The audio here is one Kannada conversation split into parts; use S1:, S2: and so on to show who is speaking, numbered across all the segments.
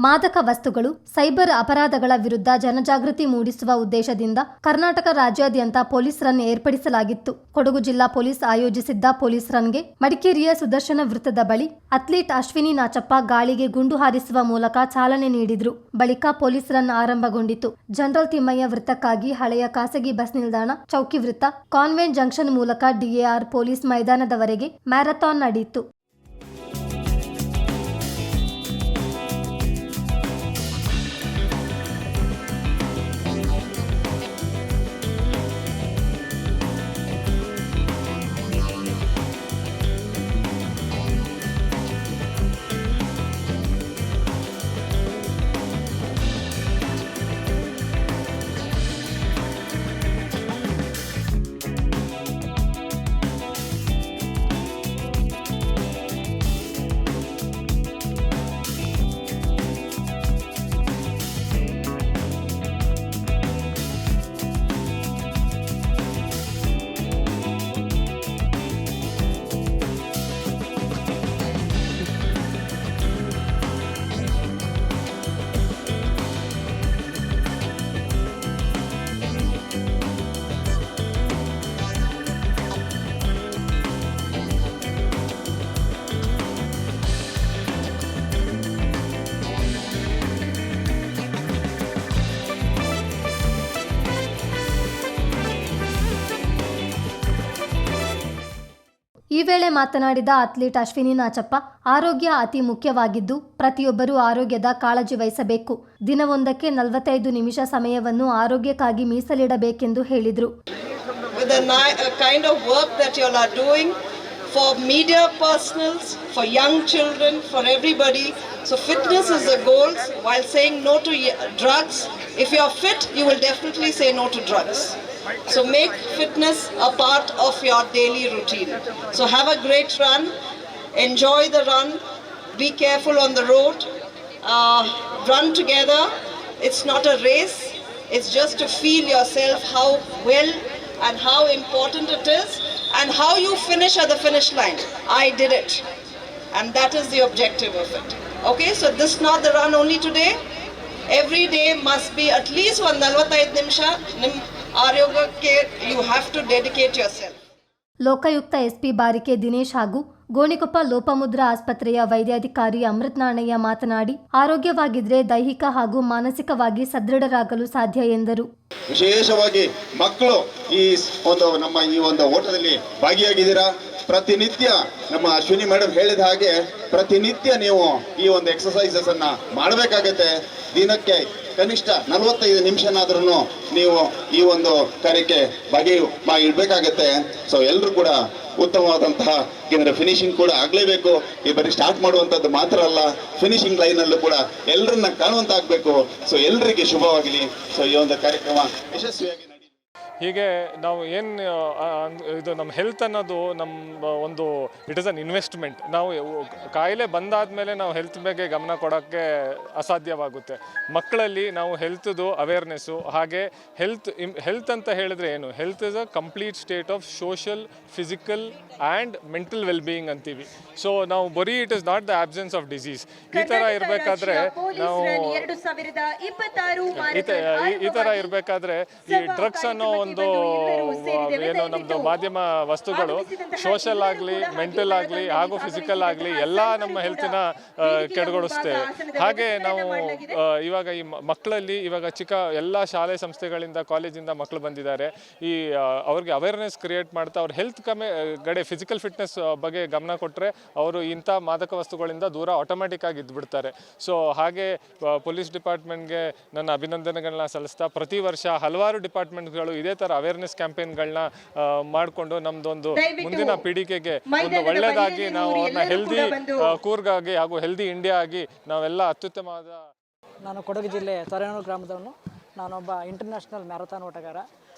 S1: ಮಾದಕ ವಸ್ತುಗಳು, ಸೈಬರ್ ಅಪರಾಧಗಳ ವಿರುದ್ಧ ಜನಜಾಗೃತಿ ಮೂಡಿಸುವ ಉದ್ದೇಶದಿಂದ ಕರ್ನಾಟಕ ರಾಜ್ಯಾದ್ಯಂತ ಪೊಲೀಸ್ ರನ್ ಏರ್ಪಡಿಸಲಾಗಿತ್ತು. ಕೊಡಗು ಜಿಲ್ಲಾ ಪೊಲೀಸ್ ಆಯೋಜಿಸಿದ್ದ ಪೊಲೀಸ್ ರನ್ಗೆ ಮಡಿಕೇರಿಯ ಸುದರ್ಶನ ವೃತ್ತದ ಬಳಿ ಅಥ್ಲೀಟ್ ಅಶ್ವಿನಿ ನಾಚಪ್ಪ ಗಾಳಿಗೆ ಗುಂಡು ಹಾರಿಸುವ ಮೂಲಕ ಚಾಲನೆ ನೀಡಿದ್ರು. ಬಳಿಕ ಪೊಲೀಸ್ ರನ್ ಆರಂಭಗೊಂಡಿತು. ಜನರಲ್ ತಿಮ್ಮಯ್ಯ ವೃತ್ತಕ್ಕಾಗಿ ಹಳೆಯ ಖಾಸಗಿ ಬಸ್ ನಿಲ್ದಾಣ, ಚೌಕಿ ವೃತ್ತ, ಕಾನ್ವೆಂಟ್ ಜಂಕ್ಷನ್ ಮೂಲಕ ಡಿಎಆರ್ ಪೊಲೀಸ್ ಮೈದಾನದವರೆಗೆ ಮ್ಯಾರಥಾನ್ ನಡೆಯಿತು. ಈ ವೇಳೆ ಮಾತನಾಡಿದ ಅಥ್ಲೀಟ್ ಅಶ್ವಿನಿ ನಾಚಪ್ಪ, ಆರೋಗ್ಯ ಅತಿ ಮುಖ್ಯವಾಗಿದ್ದು ಪ್ರತಿಯೊಬ್ಬರೂ ಆರೋಗ್ಯದ ಕಾಳಜಿ ವಹಿಸಬೇಕು. ದಿನವೊಂದಕ್ಕೆ 45 ನಿಮಿಷ ಸಮಯವನ್ನು ಆರೋಗ್ಯಕ್ಕಾಗಿ ಮೀಸಲಿಡಬೇಕೆಂದು ಹೇಳಿದರು.
S2: For media personals, for young children, for everybody. So fitness is the goal. While saying no to drugs, if you are fit, you will definitely say no to drugs. So make fitness a part of your daily routine. So have a great run, enjoy the run, be careful on the road, run together. It's not a race, it's just to feel yourself how well and how important it is and how you finish at the finish line. I did it, and that is the objective of it. Okay, so this is not the run only today. Every day must be at least 45 ನಿಮಿಷ ಆರೋಗ್ಯಕ್ಕೆ you have to dedicate yourself.
S1: Lokayukta SP Barike Dinesh ಹಾಗೂ ಗೋಣಿಕೊಪ್ಪ ಲೋಪಮುದ್ರಾ ಆಸ್ಪತ್ರೆಯ ವೈದ್ಯಾಧಿಕಾರಿ ಅಮೃತ್ ನಾಣಯ್ಯ ಮಾತನಾಡಿ, ಆರೋಗ್ಯವಾಗಿದ್ರೆ ದೈಹಿಕ ಹಾಗೂ ಮಾನಸಿಕವಾಗಿ ಸದೃಢರಾಗಲು ಸಾಧ್ಯ ಎಂದರು.
S3: ವಿಶೇಷವಾಗಿ ಮಕ್ಕಳು ನಮ್ಮ ಈ ಒಂದು ಓಟದಲ್ಲಿ ಭಾಗಿಯಾಗಿದ್ದೀರಾ. ಪ್ರತಿನಿತ್ಯ ನಮ್ಮ ಅಶ್ವಿನಿ ಮೇಡಮ್ ಹೇಳಿದ ಹಾಗೆ ಪ್ರತಿನಿತ್ಯ ನೀವು ಈ ಒಂದು ಎಕ್ಸಸೈಸಸ್ ಅನ್ನ ಮಾಡಬೇಕಾಗತ್ತೆ. ದಿನಕ್ಕೆ ಕನಿಷ್ಠ 45 ನಿಮಿಷನಾದ್ರೂ ನೀವು ಈ ಒಂದು ಕಾರ್ಯಕ್ಕೆ ಇಡಬೇಕಾಗತ್ತೆ. ಸೊ ಎಲ್ಲರೂ ಕೂಡ ಉತ್ತಮವಾದಂತಹ ಫಿನಿಶಿಂಗ್ ಕೂಡ ಆಗಲೇಬೇಕು. ಈ ಬರೀ ಸ್ಟಾರ್ಟ್ ಮಾಡುವಂಥದ್ದು ಮಾತ್ರ ಅಲ್ಲ, ಫಿನಿಶಿಂಗ್ ಲೈನಲ್ಲೂ ಕೂಡ ಎಲ್ಲರನ್ನ ಕಾಣುವಂತಾಗಬೇಕು. ಸೊ ಎಲ್ಲರಿಗೆ ಶುಭವಾಗಲಿ. ಸೊ ಈ ಒಂದು ಕಾರ್ಯಕ್ರಮ ಯಶಸ್ವಿಯಾಗಿ
S4: ಹೀಗೆ ನಾವು ಇದು ನಮ್ಮ ಹೆಲ್ತ್ ಅನ್ನೋದು ನಮ್ಮ ಒಂದು ಇಟ್ ಇಸ್ ಅನ್ ಇನ್ವೆಸ್ಟ್ಮೆಂಟ್. ನಾವು ಕಾಯಿಲೆ ಬಂದಾದಮೇಲೆ ನಾವು ಹೆಲ್ತ್ ಬಗ್ಗೆ ಗಮನ ಕೊಡೋಕ್ಕೆ ಅಸಾಧ್ಯವಾಗುತ್ತೆ. ಮಕ್ಕಳಲ್ಲಿ ನಾವು ಹೆಲ್ತ್ದು ಅವೇರ್ನೆಸ್ಸು, ಹಾಗೆ ಹೆಲ್ತ್ ಅಂತ ಹೇಳಿದ್ರೆ ಏನು, health is a complete state of social, physical and mental wellbeing ಅಂತೀವಿ. ಸೊ ನಾವು ಬರೀ it is not the absence of disease. ಈ ಥರ ಇರಬೇಕಾದ್ರೆ ಈ ಥರ ಇರಬೇಕಾದ್ರೆ ಈ ಡ್ರಗ್ಸ್ ಅನ್ನೋ ಒಂದು ಏನು ನಮ್ಮದು ಮಾಧ್ಯಮ ವಸ್ತುಗಳು ಸೋಷಲ್ ಆಗಲಿ, ಮೆಂಟಲ್ ಆಗಲಿ ಹಾಗೂ ಫಿಸಿಕಲ್ ಆಗಲಿ ಎಲ್ಲ ನಮ್ಮ ಹೆಲ್ತಿನ ಕೆಡಗೊಳಿಸ್ತೇವೆ. ಹಾಗೆ ನಾವು ಇವಾಗ ಈ ಮಕ್ಕಳಲ್ಲಿ ಇವಾಗ ಎಲ್ಲ ಶಾಲೆ ಸಂಸ್ಥೆಗಳಿಂದ, ಕಾಲೇಜಿಂದ ಮಕ್ಕಳು ಬಂದಿದ್ದಾರೆ. ಅವ್ರಿಗೆ ಅವೇರ್ನೆಸ್ ಕ್ರಿಯೇಟ್ ಮಾಡ್ತಾ ಅವ್ರ ಹೆಲ್ತ್ ಕಡೆ ಫಿಸಿಕಲ್ ಫಿಟ್ನೆಸ್ ಬಗ್ಗೆ ಗಮನ ಕೊಟ್ಟರೆ ಅವರು ಇಂಥ ಮಾದಕ ವಸ್ತುಗಳಿಂದ ದೂರ ಆಟೋಮ್ಯಾಟಿಕ್ ಆಗಿ ಇದ್ಬಿಡ್ತಾರೆ. ಸೊ ಹಾಗೆ ಪೊಲೀಸ್ ಡಿಪಾರ್ಟ್ಮೆಂಟ್ಗೆ ನನ್ನ ಅಭಿನಂದನೆಗಳನ್ನ ಸಲ್ಲಿಸ್ತಾ, ಪ್ರತಿ ವರ್ಷ ಹಲವಾರು ಡಿಪಾರ್ಟ್ಮೆಂಟ್ಗಳು ಇದೇ ಥರ ಅವೇರ್ನೆಸ್ ಕ್ಯಾಂಪೇನ್ಗಳನ್ನ ಮಾಡಿಕೊಂಡು ನಮ್ಮದೊಂದು ಮುಂದಿನ ಪೀಳಿಗೆಗೆ ಒಂದು ಒಳ್ಳೆಯದಾಗಿ ನಾವು ಅವ್ರನ್ನ ಹೆಲ್ದಿ ಕೂರ್ಗಾಗಿ ಹಾಗೂ ಹೆಲ್ದಿ ಇಂಡಿಯಾ ಆಗಿ ನಾವೆಲ್ಲ ಅತ್ಯುತ್ತಮವಾದ.
S5: ನಾನು ಕೊಡಗು ಜಿಲ್ಲೆ ತೊರೆನೂರು ಗ್ರಾಮದವನು. ನಾನೊಬ್ಬ ಇಂಟರ್ನ್ಯಾಷನಲ್ ಮ್ಯಾರಥಾನ್ ಓಟಗಾರ.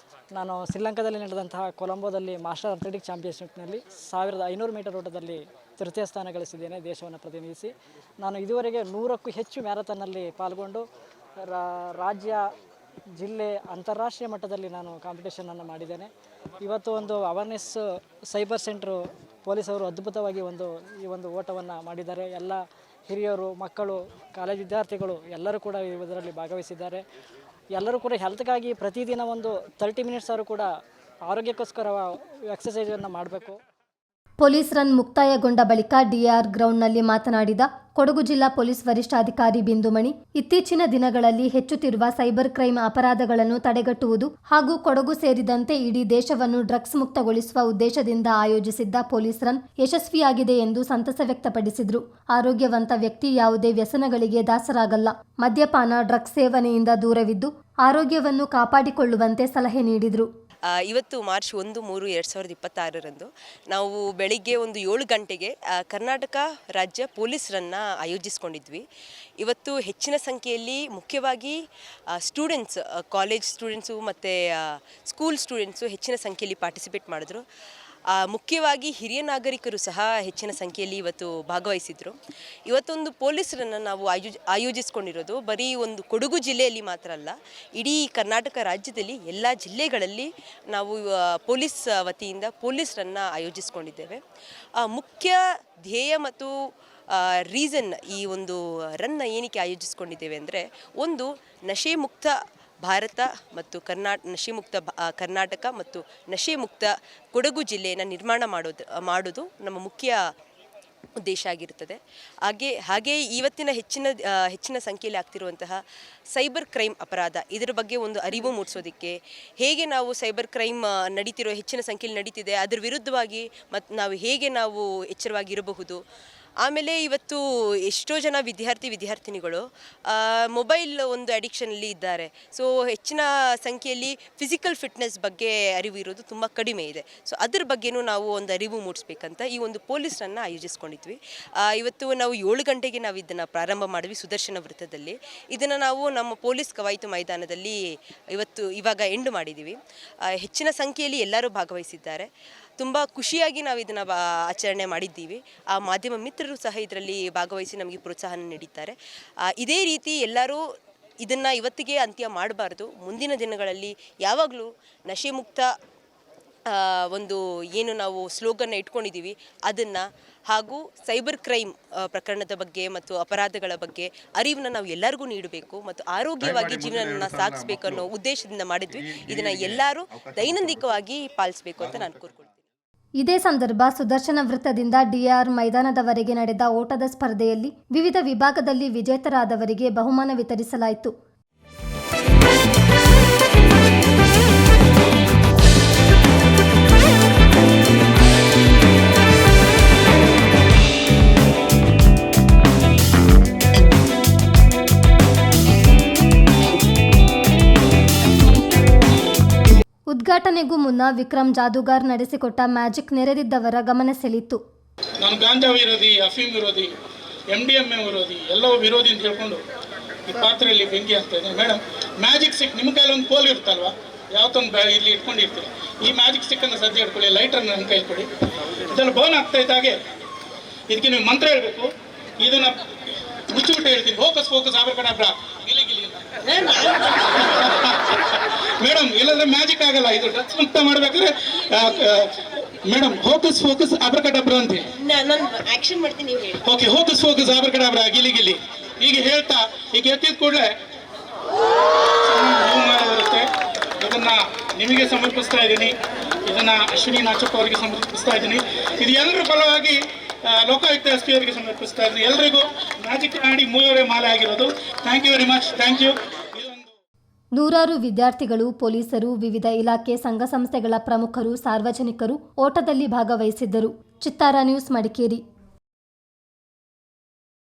S5: ನಾನು ಶ್ರೀಲಂಕಾದಲ್ಲಿ ನಡೆದಂತಹ ಕೊಲಂಬೋದಲ್ಲಿ ಮಾಸ್ಟರ್ ಅಥ್ಲೆಟಿಕ್ ಚಾಂಪಿಯನ್ಶಿಪ್ನಲ್ಲಿ 1500 ಮೀಟರ್ ಓಟದಲ್ಲಿ ತೃತೀಯ ಸ್ಥಾನ ಗಳಿಸಿದ್ದೇನೆ ದೇಶವನ್ನು ಪ್ರತಿನಿಧಿಸಿ. ನಾನು ಇದುವರೆಗೆ 100ಕ್ಕೂ ಹೆಚ್ಚು ಮ್ಯಾರಥಾನ್ನಲ್ಲಿ ಪಾಲ್ಗೊಂಡು ರಾಜ್ಯ, ಜಿಲ್ಲೆ, ಅಂತಾರಾಷ್ಟ್ರೀಯ ಮಟ್ಟದಲ್ಲಿ ನಾನು ಕಾಂಪಿಟೇಷನನ್ನು ಮಾಡಿದ್ದೇನೆ. ಇವತ್ತು ಒಂದು ಅವೇರ್ನೆಸ್ ಸೈಬರ್ ಸೆಂಟ್ರು ಪೊಲೀಸರು ಅದ್ಭುತವಾಗಿ ಈ ಒಂದು ಓಟವನ್ನು ಮಾಡಿದ್ದಾರೆ. ಎಲ್ಲ ಹಿರಿಯರು, ಮಕ್ಕಳು, ಕಾಲೇಜ್ ವಿದ್ಯಾರ್ಥಿಗಳು ಎಲ್ಲರೂ ಕೂಡ ಇದರಲ್ಲಿ ಭಾಗವಹಿಸಿದ್ದಾರೆ. ಎಲ್ಲರೂ ಕೂಡ ಹೆಲ್ತ್ಗಾಗಿ ಪ್ರತಿದಿನ ಒಂದು 30 ಮಿನಿಟ್ಸ್ ಆದರೂ ಕೂಡ ಆರೋಗ್ಯಕ್ಕೋಸ್ಕರ ಎಕ್ಸಸೈಸನ್ನು ಮಾಡಬೇಕು.
S1: ಪೊಲೀಸ್ ರನ್ ಮುಕ್ತಾಯಗೊಂಡ ಬಳಿಕ ಡಿಆರ್ ಗ್ರೌಂಡ್ನಲ್ಲಿ ಮಾತನಾಡಿದ ಕೊಡಗು ಜಿಲ್ಲಾ ಪೊಲೀಸ್ ವರಿಷ್ಠಾಧಿಕಾರಿ ಬಿಂದುಮಣಿ, ಇತ್ತೀಚಿನ ದಿನಗಳಲ್ಲಿ ಹೆಚ್ಚುತ್ತಿರುವ ಸೈಬರ್ ಕ್ರೈಮ್ ಅಪರಾಧಗಳನ್ನು ತಡೆಗಟ್ಟುವುದು ಹಾಗೂ ಕೊಡಗು ಸೇರಿದಂತೆ ಇಡೀ ದೇಶವನ್ನು ಡ್ರಗ್ಸ್ ಮುಕ್ತಗೊಳಿಸುವ ಉದ್ದೇಶದಿಂದ ಆಯೋಜಿಸಿದ್ದ ಪೊಲೀಸ್ ರನ್ ಯಶಸ್ವಿಯಾಗಿದೆ ಎಂದು ಸಂತಸ ವ್ಯಕ್ತಪಡಿಸಿದರು. ಆರೋಗ್ಯವಂತ ವ್ಯಕ್ತಿ ಯಾವುದೇ ವ್ಯಸನಗಳಿಗೆ ದಾಸರಾಗಲ್ಲ. ಮದ್ಯಪಾನ, ಡ್ರಗ್ಸ್ ಸೇವನೆಯಿಂದ ದೂರವಿದ್ದು ಆರೋಗ್ಯವನ್ನು ಕಾಪಾಡಿಕೊಳ್ಳುವಂತೆ ಸಲಹೆ ನೀಡಿದರು.
S6: ಇವತ್ತು ಮಾರ್ಚ್ 1/3/2026 ನಾವು ಬೆಳಿಗ್ಗೆ ಒಂದು 7 ಗಂಟೆಗೆ ಕರ್ನಾಟಕ ರಾಜ್ಯ ಪೊಲೀಸ್ ರನ್ನ ಆಯೋಜಿಸ್ಕೊಂಡಿದ್ವಿ. ಇವತ್ತು ಹೆಚ್ಚಿನ ಸಂಖ್ಯೆಯಲ್ಲಿ ಮುಖ್ಯವಾಗಿ ಸ್ಟೂಡೆಂಟ್ಸ್, ಕಾಲೇಜ್ ಸ್ಟೂಡೆಂಟ್ಸು ಮತ್ತು ಸ್ಕೂಲ್ ಸ್ಟೂಡೆಂಟ್ಸು ಹೆಚ್ಚಿನ ಸಂಖ್ಯೆಯಲ್ಲಿ ಪಾರ್ಟಿಸಿಪೇಟ್ ಮಾಡಿದ್ರು. ಮುಖ್ಯವಾಗಿ ಹಿರಿಯ ನಾಗರಿಕರು ಸಹ ಹೆಚ್ಚಿನ ಸಂಖ್ಯೆಯಲ್ಲಿ ಇವತ್ತು ಭಾಗವಹಿಸಿದರು. ಇವತ್ತೊಂದು ಪೊಲೀಸರನ್ನು ನಾವು ಆಯೋಜಿಸ್ಕೊಂಡಿರೋದು ಬರೀ ಒಂದು ಕೊಡಗು ಜಿಲ್ಲೆಯಲ್ಲಿ ಮಾತ್ರ ಅಲ್ಲ, ಇಡೀ ಕರ್ನಾಟಕ ರಾಜ್ಯದಲ್ಲಿ ಎಲ್ಲ ಜಿಲ್ಲೆಗಳಲ್ಲಿ ನಾವು ಪೊಲೀಸ್ ವತಿಯಿಂದ ಪೊಲೀಸರನ್ನು ಆಯೋಜಿಸ್ಕೊಂಡಿದ್ದೇವೆ. ಮುಖ್ಯ ಧ್ಯೇಯ ಮತ್ತು ರೀಸನ್ ಈ ಒಂದು ರನ್ನ ಏನಕ್ಕೆ ಆಯೋಜಿಸ್ಕೊಂಡಿದ್ದೇವೆ ಅಂದರೆ, ಒಂದು ನಶೆ ಮುಕ್ತ ಭಾರತ ಮತ್ತು ನಶೆ ಮುಕ್ತ ಕರ್ನಾಟಕ ಮತ್ತು ನಶೆ ಮುಕ್ತ ಕೊಡಗು ಜಿಲ್ಲೆಯನ್ನು ನಿರ್ಮಾಣ ಮಾಡೋದು ನಮ್ಮ ಮುಖ್ಯ ಉದ್ದೇಶ ಆಗಿರುತ್ತದೆ. ಹಾಗೆ ಇವತ್ತಿನ ಹೆಚ್ಚಿನ ಸಂಖ್ಯೆಯಲ್ಲಿ ಆಗ್ತಿರುವಂತಹ ಸೈಬರ್ ಕ್ರೈಮ್ ಅಪರಾಧ, ಇದರ ಬಗ್ಗೆ ಒಂದು ಅರಿವು ಮೂಡಿಸೋದಕ್ಕೆ, ಹೇಗೆ ನಾವು ಸೈಬರ್ ಕ್ರೈಮ್ ಹೆಚ್ಚಿನ ಸಂಖ್ಯೆಯಲ್ಲಿ ನಡೀತಿದೆ, ಅದರ ವಿರುದ್ಧವಾಗಿ ನಾವು ಹೇಗೆ ಎಚ್ಚರವಾಗಿರಬಹುದು. ಆಮೇಲೆ ಇವತ್ತು ಎಷ್ಟೋ ಜನ ವಿದ್ಯಾರ್ಥಿನಿಗಳು ಮೊಬೈಲ್ ಒಂದು ಅಡಿಕ್ಷನಲ್ಲಿ ಇದ್ದಾರೆ. ಸೊ ಹೆಚ್ಚಿನ ಸಂಖ್ಯೆಯಲ್ಲಿ ಫಿಸಿಕಲ್ ಫಿಟ್ನೆಸ್ ಬಗ್ಗೆ ಅರಿವು ಇರೋದು ತುಂಬ ಕಡಿಮೆ ಇದೆ. ಸೊ ಅದ್ರ ಬಗ್ಗೆನೂ ನಾವು ಒಂದು ಅರಿವು ಮೂಡಿಸ್ಬೇಕಂತ ಈ ಒಂದು ಪೊಲೀಸರನ್ನು ಆಯೋಜಿಸ್ಕೊಂಡಿದ್ವಿ. ಇವತ್ತು ನಾವು 7 ಗಂಟೆಗೆ ನಾವು ಇದನ್ನು ಪ್ರಾರಂಭ ಮಾಡಿದ್ವಿ ಸುದರ್ಶನ ವೃತ್ತದಲ್ಲಿ. ಇದನ್ನು ನಾವು ನಮ್ಮ ಪೊಲೀಸ್ ಕವಾಯತು ಮೈದಾನದಲ್ಲಿ ಇವಾಗ ಎಂಡ್ ಮಾಡಿದ್ದೀವಿ. ಹೆಚ್ಚಿನ ಸಂಖ್ಯೆಯಲ್ಲಿ ಎಲ್ಲರೂ ಭಾಗವಹಿಸಿದ್ದಾರೆ. ತುಂಬ ಖುಷಿಯಾಗಿ ನಾವು ಇದನ್ನು ಆಚರಣೆ ಮಾಡಿದ್ದೀವಿ. ಆ ಮಾಧ್ಯಮ ಮಿತ್ರರು ಸಹ ಇದರಲ್ಲಿ ಭಾಗವಹಿಸಿ ನಮಗೆ ಪ್ರೋತ್ಸಾಹ ನೀಡಿದ್ದಾರೆ. ಇದೇ ರೀತಿ ಎಲ್ಲರೂ ಇದನ್ನು ಇವತ್ತಿಗೆ ಅಂತ್ಯ ಮಾಡಬಾರ್ದು. ಮುಂದಿನ ದಿನಗಳಲ್ಲಿ ಯಾವಾಗಲೂ ನಶೆ ಮುಕ್ತ ಒಂದು ಏನು ನಾವು ಸ್ಲೋಗನ್ನ ಇಟ್ಕೊಂಡಿದ್ದೀವಿ ಅದನ್ನು, ಹಾಗೂ ಸೈಬರ್ ಕ್ರೈಮ್ ಪ್ರಕರಣದ ಬಗ್ಗೆ ಮತ್ತು ಅಪರಾಧಗಳ ಬಗ್ಗೆ ಅರಿವನ್ನು ನಾವು ಎಲ್ಲರಿಗೂ ನೀಡಬೇಕು ಮತ್ತು ಆರೋಗ್ಯವಾಗಿ ಜೀವನವನ್ನು ಸಾಗಿಸಬೇಕು ಅನ್ನೋ ಉದ್ದೇಶದಿಂದ ಮಾಡಿದ್ವಿ. ಇದನ್ನು ಎಲ್ಲರೂ ದೈನಂದಿಕವಾಗಿ ಪಾಲಿಸಬೇಕು ಅಂತ ನಾನು ಕೋರ್ಕೊಳ್ತೀನಿ.
S1: ಇದೇ ಸಂದರ್ಭ ಸುದರ್ಶನ ವೃತ್ತದಿಂದ ಡಿಆರ್ ಮೈದಾನದವರೆಗೆ ನಡೆದ ಓಟದ ಸ್ಪರ್ಧೆಯಲ್ಲಿ ವಿವಿಧ ವಿಭಾಗದಲ್ಲಿ ವಿಜೇತರಾದವರಿಗೆ ಬಹುಮಾನ ವಿತರಿಸಲಾಯಿತು. ಉದ್ಘಾಟನೆಗೂ ಮುನ್ನ ವಿಕ್ರಮ್ ಜಾದೂಗಾರ್ ನಡೆಸಿಕೊಟ್ಟ ಮ್ಯಾಜಿಕ್ ನೆರೆದಿದ್ದವರ ಗಮನ ಸೆಳೀತು.
S7: ನಾನು ಗಾಂಜಾ ವಿರೋಧಿ, ಅಫೀಮ್ ವಿರೋಧಿ, MDMA ವಿರೋಧಿ, ಎಲ್ಲವೂ ವಿರೋಧಿ ಅಂತ ಹೇಳ್ಕೊಂಡು ಈ ಪಾತ್ರೆಯಲ್ಲಿ ಬೆಂಕಿ ಆಗ್ತಾ ಇದೆ. ಮೇಡಮ್, ಮ್ಯಾಜಿಕ್ ಸ್ಟಿಕ್ ನಿಮ್ಮ ಕೈಲಿ ಒಂದು ಕೋಲ್ ಇರುತ್ತಲ್ವಾ, ಯಾವತ್ತೊಂದು ಇಲ್ಲಿ ಇಟ್ಕೊಂಡಿರ್ತೀರಿ. ಈ ಮ್ಯಾಜಿಕ್ ಸ್ಟಿಕ್ಕನ್ನು ಸದ್ಯ ಇಟ್ಕೊಳ್ಳಿ, ಲೈಟರ್ನ ನನ್ನ ಕೈ ಕೊಡಿ. ಇದೆಲ್ಲ ಬರ್ನ್ ಆಗ್ತಾ ಇದ್ದಾಗೆ ಇದಕ್ಕೆ ನೀವು ಮಂತ್ರ ಹೇಳಬೇಕು. ಇದನ್ನು ಮುಚ್ಚಿಬಿಟ್ಟು ಹೇಳ್ತೀನಿ, ಫೋಕಸ್ ಆಬ್ರಕಡ ಬ್ರಾ ಗಿಲಿ ಗಿಲಿ ಅಂತ. ಮೇಡಮ್, ಇಲ್ಲದ್ರೆ ಮ್ಯಾಜಿಕ್ ಆಗಲ್ಲ. ಇದು ಡ್ರಗ್ಸ್ ಮುಕ್ತ ಮಾಡ್ಬೇಕಾದ್ರೆ ಮೇಡಮ್ ಫೋಕಸ್ ಆಬ್ರಕಡಬ್ರ ಅಂತ
S6: ಆಕ್ಷನ್ ಮಾಡ್ತೀನಿ.
S7: ಓಕೆ, ಫೋಕಸ್ ಆಬ್ರಕಡಬ್ರ ಗಿಲಿ ಗಿಲಿ ಈಗ ಹೇಳ್ತಾ ಈಗ ಎತ್ತಿದ ಕೂಡಲೇ ಬರುತ್ತೆ. ಇದನ್ನ ನಿಮಗೆ ಸಮರ್ಪಿಸ್ತಾ ಇದ್ದೀನಿ, ಇದನ್ನ ಅಶ್ವಿನಿ ನಾಚಪ್ಪ ಅವರಿಗೆ ಸಮರ್ಪಿಸ್ತಾ ಇದ್ದೀನಿ. ಇದು ಎಲ್ಲರ ಫಲವಾಗಿ ಲೋಕಾಯುಕ್ತ SP ಅವರಿಗೆ ಸಮರ್ಪಿಸ್ತಾ ಇದ್ದೀನಿ. ಎಲ್ರಿಗೂ ಮ್ಯಾಜಿಕ್ ಆಡಿ 3 ಮಾಲೆ ಆಗಿರೋದು. Thank you very much. Thank you.
S1: ನೂರಾರು ವಿದ್ಯಾರ್ಥಿಗಳು, ಪೊಲೀಸರು, ವಿವಿಧ ಇಲಾಖೆ, ಸಂಘ ಸಂಸ್ಥೆಗಳ ಪ್ರಮುಖರು, ಸಾರ್ವಜನಿಕರು ಓಟದಲ್ಲಿ ಭಾಗವಹಿಸಿದ್ದರು. ಚಿತ್ತಾರ ನ್ಯೂಸ್, ಮಡಿಕೇರಿ.